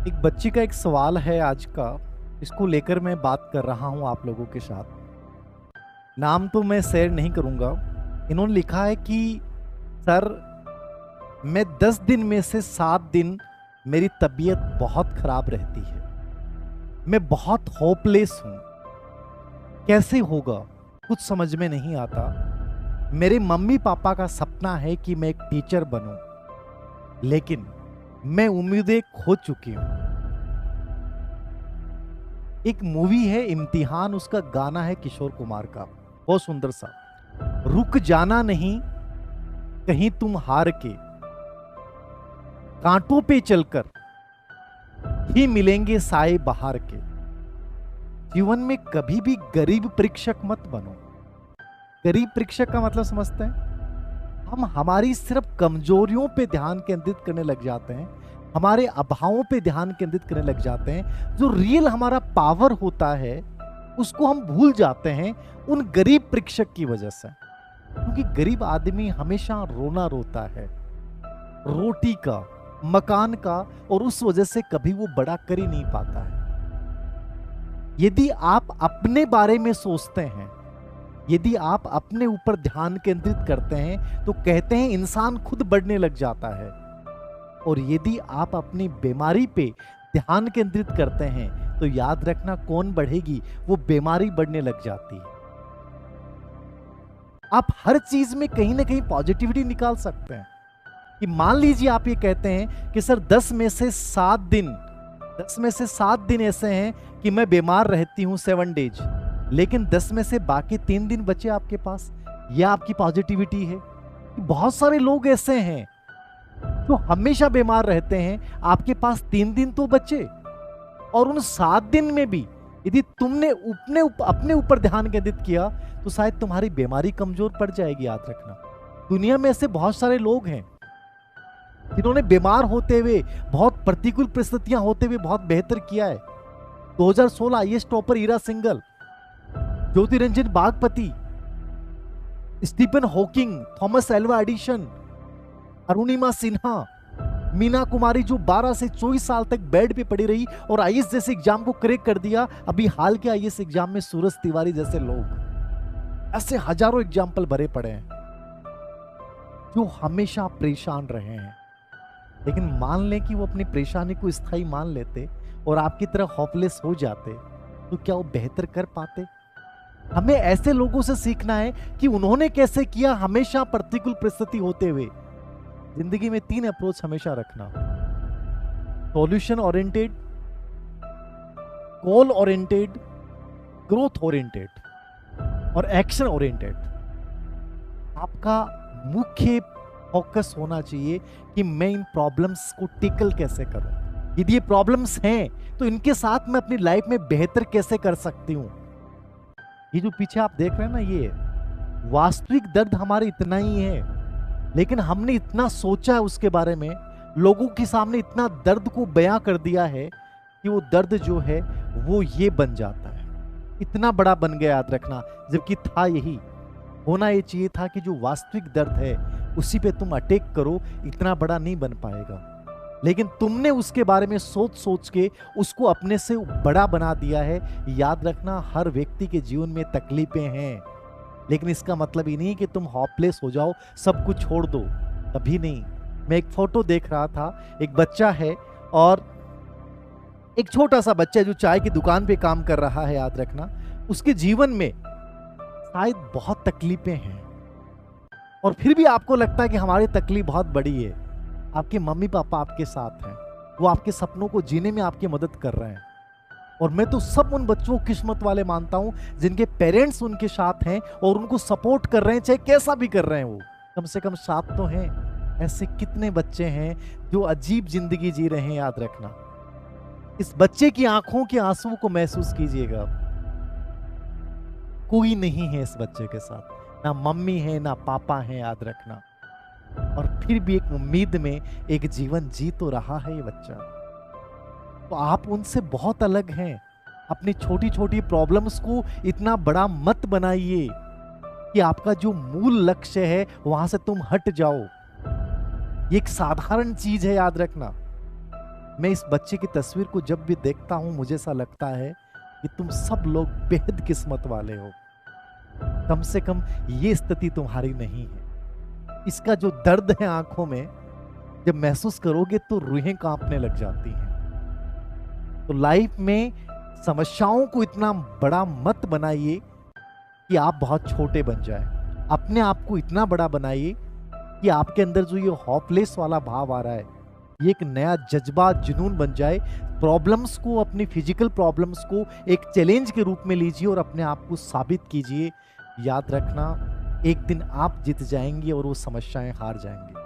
एक बच्ची का एक सवाल है आज का, इसको लेकर मैं बात कर रहा हूं आप लोगों के साथ। नाम तो मैं शेयर नहीं करूंगा। इन्होंने लिखा है कि सर, मैं 10 दिन में से 7 दिन मेरी तबीयत बहुत खराब रहती है। मैं बहुत होपलेस हूं। कैसे होगा? कुछ समझ में नहीं आता। मेरे मम्मी पापा का सपना है कि मैं एक टीचर बनूं, लेकिन मैं उम्मीदें खो चुकी हूं। एक मूवी है इम्तिहान, उसका गाना है किशोर कुमार का, बहुत सुंदर सा। रुक जाना नहीं कहीं तुम हार के, कांटों पे चलकर ही मिलेंगे साए बहार के। जीवन में कभी भी गरीब परीक्षक मत बनो। गरीब परीक्षक का मतलब समझते हैं? हम हमारी सिर्फ कमजोरियों पे ध्यान केंद्रित करने लग जाते हैं, हमारे अभावों पे ध्यान केंद्रित करने लग जाते हैं। जो रियल हमारा पावर होता है उसको हम भूल जाते हैं उन गरीब परीक्षक की वजह से। क्योंकि गरीब आदमी हमेशा रोना रोता है, रोटी का, मकान का, और उस वजह से कभी वो बड़ा कर ही नहीं पाता है। यदि आप अपने बारे में सोचते हैं, यदि आप अपने ऊपर ध्यान केंद्रित करते हैं, तो कहते हैं इंसान खुद बढ़ने लग जाता है। और यदि आप अपनी बीमारी पे ध्यान केंद्रित करते हैं, तो याद रखना कौन बढ़ेगी? वो बीमारी बढ़ने लग जाती है। आप हर चीज में कहीं ना कहीं पॉजिटिविटी निकाल सकते हैं। कि मान लीजिए आप ये कहते हैं कि सर 10 में से 7 दिन, 10 में से 7 दिन ऐसे हैं कि मैं बीमार रहती हूं 7 डेज, लेकिन 10 में से बाकी 3 दिन बचे आपके पास। यह आपकी पॉजिटिविटी है। बहुत सारे लोग ऐसे हैं जो हमेशा बीमार रहते हैं, आपके पास 3 दिन तो बचे। और उन 7 दिन में भी यदि तुमने अपने ऊपर ध्यान केंद्रित किया, तो शायद तुम्हारी बीमारी कमजोर पड़ जाएगी। याद रखना, दुनिया में ऐसे बहुत सारे लोग हैं जिन्होंने बीमार होते हुए, बहुत प्रतिकूल परिस्थितियां होते हुए बहुत बेहतर किया है। 2016 IAS topper Ira Singhal, Jyoti Ranjan Bagpati, Stephen Hawking, Thomas Alva Edison, Arunima Sinha, Meena Kumari जो 12 से 24 साल तक बेड पे पड़ी रही और आईएएस जैसे एग्जाम को क्रैक कर दिया। अभी हाल के आईएएस एग्जाम में सूरज तिवारी जैसे लोग, ऐसे हजारों एग्जाम्पल भरे पड़े हैं जो हमेशा परेशान रहे हैं। लेकिन मान लें कि वो अपनी परेशानी को स्थायी मान लेते और आपकी तरह होपलेस हो जाते, तो क्या वो बेहतर कर पाते? हमें ऐसे लोगों से सीखना है कि उन्होंने कैसे किया, हमेशा प्रतिकूल परिस्थिति होते हुए। जिंदगी में 3 अप्रोच हमेशा रखना: solution oriented, goal oriented, growth oriented और एक्शन ओरिएंटेड। आपका मुख्य फोकस होना चाहिए कि मैं इन प्रॉब्लम्स को टेकल कैसे करूं। यदि ये प्रॉब्लम्स हैं तो इनके साथ मैं अपनी लाइफ में बेहतर कैसे कर सकती हूं। ये जो पीछे आप देख रहे हैं ना, ये वास्तविक दर्द हमारे इतना ही है, लेकिन हमने इतना सोचा है उसके बारे में, लोगों के सामने इतना दर्द को बयां कर दिया है कि वो दर्द जो है वो ये बन जाता है, इतना बड़ा बन गया। याद रखना, जबकि था यही होना, ये चाहिए था कि जो वास्तविक दर्द है उसी पे तुम अटैक करो, इतना बड़ा नहीं बन पाएगा। लेकिन तुमने उसके बारे में सोच सोच के उसको अपने से बड़ा बना दिया है। याद रखना, हर व्यक्ति के जीवन में तकलीफें हैं, लेकिन इसका मतलब ही नहीं कि तुम होपलेस हो जाओ, सब कुछ छोड़ दो, कभी नहीं। मैं एक फोटो देख रहा था, एक बच्चा है और एक छोटा सा बच्चा जो चाय की दुकान पे काम कर रहा है। याद रखना, उसके जीवन में शायद बहुत तकलीफें हैं, और फिर भी आपको लगता है कि हमारी तकलीफ बहुत बड़ी है। आपके मम्मी पापा आपके साथ हैं, वो आपके सपनों को जीने में आपकी मदद कर रहे हैं। और मैं तो सब उन बच्चों को किस्मत वाले मानता हूं जिनके पेरेंट्स उनके साथ हैं और उनको सपोर्ट कर रहे हैं, चाहे कैसा भी कर रहे हैं। वो कम से कम साथ तो हैं। ऐसे कितने बच्चे हैं जो अजीब जिंदगी जी रहे हैं। याद रखना, इस बच्चे की आंखों के आंसुओं को महसूस कीजिएगा। कोई नहीं है इस बच्चे के साथ, ना मम्मी है ना पापा है। याद रखना, और फिर भी एक उम्मीद में एक जीवन जी तो रहा है ये बच्चा। तो आप उनसे बहुत अलग हैं। अपनी छोटी छोटी प्रॉब्लम्स को इतना बड़ा मत बनाइए कि आपका जो मूल लक्ष्य है वहां से तुम हट जाओ। ये एक साधारण चीज है, याद रखना। मैं इस बच्चे की तस्वीर को जब भी देखता हूं मुझे ऐसा लगता है कि तुम सब लोग बेहद किस्मत वाले हो। कम से कम ये स्थिति तुम्हारी नहीं है। इसका जो दर्द है आंखों में, जब महसूस करोगे तो रूहें कांपने लग जाती हैं। तो लाइफ में समस्याओं को इतना बड़ा मत बनाइए कि आप बहुत छोटे बन जाए। अपने आप को इतना बड़ा बनाइए कि आपके अंदर जो ये होपलेस वाला भाव आ रहा है, ये एक नया जज्बा, जुनून बन जाए। प्रॉब्लम्स को, अपनी फिजिकल प्रॉब्लम्स को एक चैलेंज के रूप में लीजिए और अपने आप को साबित कीजिए। याद रखना, एक दिन आप जीत जाएंगे और वो समस्याएं हार जाएंगे।